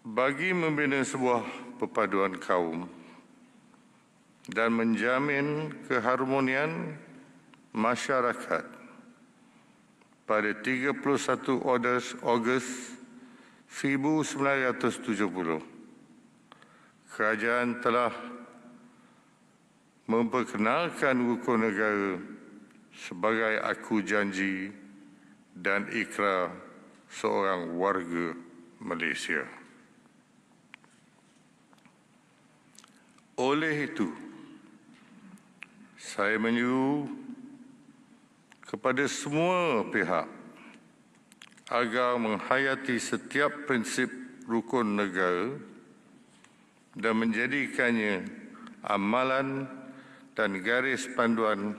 bagi membina sebuah perpaduan kaum dan menjamin keharmonian masyarakat, pada 31 Ogos 1970, kerajaan telah memperkenalkan rukun negara sebagai aku janji dan ikrar seorang warga Malaysia. Oleh itu, saya menyuruh kepada semua pihak agar menghayati setiap prinsip rukun negara dan menjadikannya amalan dan garis panduan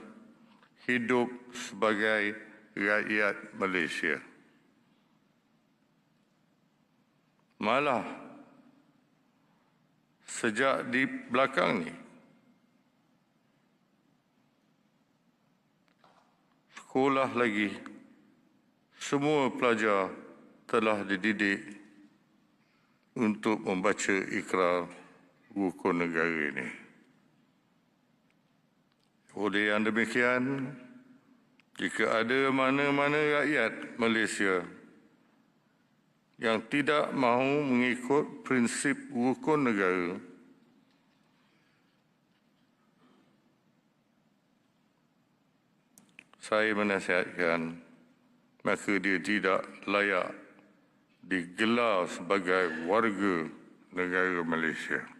hidup sebagai rakyat Malaysia. Malah, sejak di belakang ni, sekolah lagi, semua pelajar telah dididik untuk membaca ikrar rukun negara ini. Oleh yang demikian, jika ada mana-mana rakyat Malaysia yang tidak mahu mengikut prinsip rukun negara, saya menasihatkan maka dia tidak layak digelar sebagai warga negara Malaysia.